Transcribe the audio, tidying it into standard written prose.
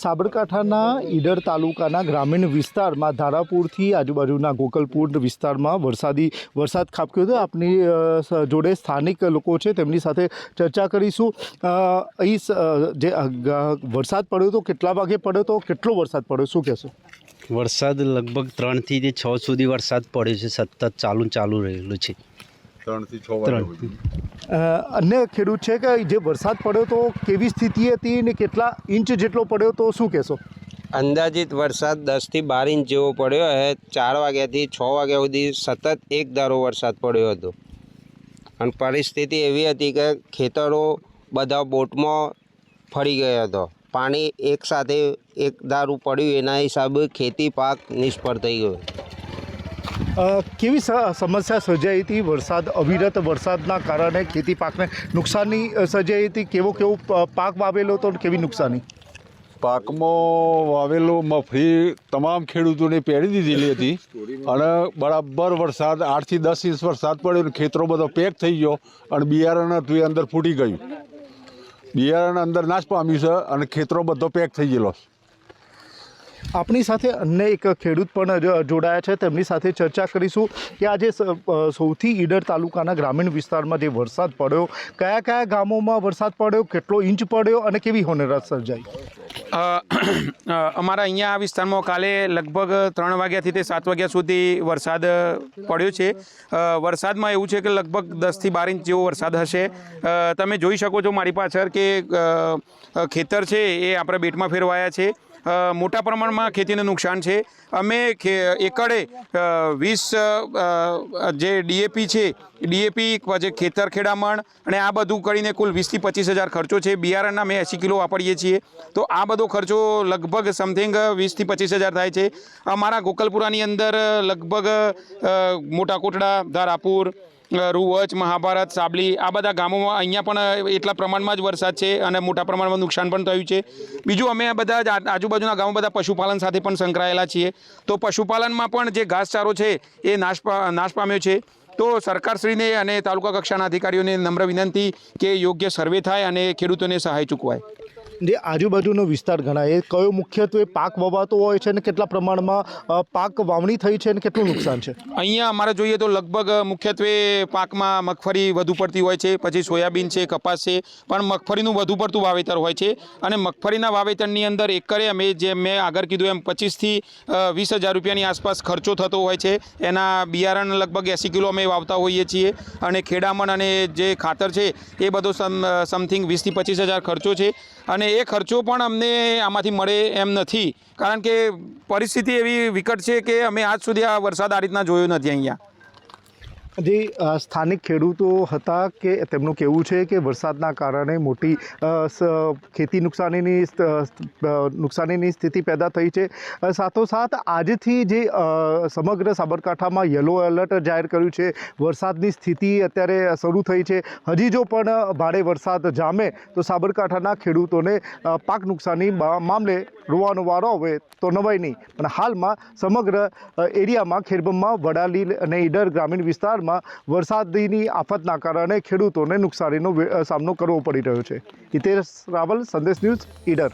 સાબરકાંઠાના ઈડર તાલુકાના ગ્રામીણ વિસ્તારમાં ધારાપુરથી આજુબાજુના ગોકલપુર વિસ્તારમાં વરસાદ ખાબક્યો હતો। આપની જોડે સ્થાનિક લોકો છે, તેમની સાથે ચર્ચા કરીશું। અહીં જે વરસાદ પડ્યો તો કેટલા વાગે પડ્યો તો, કેટલો વરસાદ પડ્યો, શું કહેશો? વરસાદ લગભગ 3 થી 6 સુધી વરસાદ પડ્યો છે, સતત ચાલુ રહેલું છે। 3 થી 6 વાગ્યા અન્ય ખેડૂત છે કે જે વરસાદ પડ્યો તો કેવી સ્થિતિ હતી ને કેટલા ઇંચ જેટલો પડ્યો તો શું કહેશો? અંદાજિત વરસાદ 10 થી 12 ઇંચ જેવો પડ્યો છે। 4 વાગ્યાથી 6 વાગ્યા સુધી સતત એક ધારો વરસાદ પડ્યો હતો અને પરિસ્થિતિ એવી હતી કે ખેતરો બધા બોટમાં ફરી ગયા હતો। પાણી એકસાથે એક ધારું પડ્યું, એના હિસાબે ખેતી પાક નિષ્ફળ થઈ ગયો। કેવી સમસ્યા સર્જાઈ હતી? વરસાદ અવિરત વરસાદના કારણે ખેતી પાકને નુકસાની સર્જાઈ હતી। કેવો પાક વાવેલો હતો, કેવી નુકસાની? પાકમાં વાવેલો મગફળી તમામ ખેડૂતોને પહેરી દીધેલી હતી અને બરાબર વરસાદ 8 થી 10 ઇંચ વરસાદ પડ્યો અને ખેતરો બધો પેક થઈ ગયો અને બિયારણ હતું એ અંદર ફૂટી ગયું। બિયારણ અંદર નાશ પામ્યું છે અને ખેતરો બધો પેક થઈ ગયેલો છે। આપણી સાથે અન્ય એક ખેડૂત પણ જોડાયા છે, તેમની સાથે ચર્ચા કરીશું કે આજે સૌથી ઈડર તાલુકાના ગ્રામીણ વિસ્તારમાં જે વરસાદ પડ્યો, કયા ગામોમાં વરસાદ પડ્યો, કેટલો ઇંચ પડ્યો અને કેવી હોનારત સર્જાઈ? અમારા અહીંયા આ વિસ્તારમાં કાલે લગભગ 3 વાગ્યાથી તે 7 વાગ્યા સુધી વરસાદ પડ્યો છે। વરસાદમાં એવું છે કે લગભગ 10 થી 12 ઇંચ જેવો વરસાદ હશે। તમે જોઈ શકો છો મારી પાછળ કે ખેતર છે એ આપણે બેટમાં ફેરવાયા છે। મોટા પ્રમાણમાં ખેતીને નુકસાન છે। અમે એકડે 20 જે ડીએપી છે, ડીએપી પછી ખેતર ખેડામણ અને આ બધું કરીને કુલ 20 થી 25 હજાર ખર્ચો છે। બિયારણના અમે 80 કિલો વાપરીએ છીએ, તો આ બધો ખર્ચો લગભગ સમથિંગ 20 થી 25 હજાર થાય છે। અમારા ગોકલપુરાની અંદર લગભગ મોટા કોટડા, ધારાપુર, રૂવચ, મહાભારત, સાબલી આ બધા ગામોમાં અહીંયા પણ એટલા પ્રમાણમાં જ વરસાદ છે અને મોટા પ્રમાણમાં નુકસાન પણ થયું છે। બીજું અમે બધા જ આજુબાજુના ગામો બધા પશુપાલન સાથે પણ સંકળાયેલા છીએ, તો પશુપાલનમાં પણ જે ઘાસચારો છે એ નાશ પામ્યો છે। તો સરકારશ્રીને અને તાલુકા કક્ષાના અધિકારીઓને નમ્ર વિનંતી કે યોગ્ય સર્વે થાય અને ખેડૂતોને સહાય ચૂકવાય। જે આજુબાજુનો વિસ્તાર ગણાય, એ કયો મુખ્યત્વે પાક વવાતો હોય છે અને કેટલા પ્રમાણમાં પાક વાવણી થઈ છે અને કેટલું નુકસાન છે? અહીંયા અમારે જોઈએ તો લગભગ મુખ્યત્વે પાકમાં મગફળી વધુ પડતી હોય છે, પછી સોયાબીન છે, કપાસ છે, પણ મગફળીનું વધુ પડતું વાવેતર હોય છે અને મગફળીના વાવેતરની અંદર એકરે અમે જે મેં આગળ કીધું એમ 25 થી 20 હજાર રૂપિયાની આસપાસ ખર્ચો થતો હોય છે। એના બિયારણ લગભગ 80 કિલો અમે વાવતા હોઈએ છીએ અને ખેડામણ અને જે ખાતર છે એ બધો સમથિંગ 20 થી 25 હજાર ખર્ચો છે અને એ ખર્ચો પણ અમને આમાંથી મળે એમ નથી, કારણ કે પરિસ્થિતિ એવી વિકટ છે કે અમે આજ સુધી આ વરસાદ આ રીતના જોયો નથી। અહીંયા જે સ્થાનિક ખેડૂતો હતા કે તેમનું કહેવું છે કે વરસાદના કારણે મોટી ખેતી નુકસાનીની સ્થિતિ પેદા થઈ છે। સાથોસાથ આજથી જે સમગ્ર સાબરકાંઠામાં યલો એલર્ટ જાહેર કર્યું છે। વરસાદની સ્થિતિ અત્યારે શરૂ થઈ છે। હજી જો પણ ભારે વરસાદ જામે તો સાબરકાંઠાના ખેડૂતોને પાક નુકસાની મામલે રોવાનો વારો આવે તો નવાય નહીં, પણ હાલમાં સમગ્ર એરિયામાં ખેરબમ્મા, વડાલી અને ઈડર ગ્રામીણ વિસ્તારમાં વરસાદની આફતના કારણે ખેડૂતોને નુકસાનીનો સામનો કરવો પડી રહ્યો છે। હિતેશ રાવલ, સંદેશ ન્યૂઝ, ઈડર।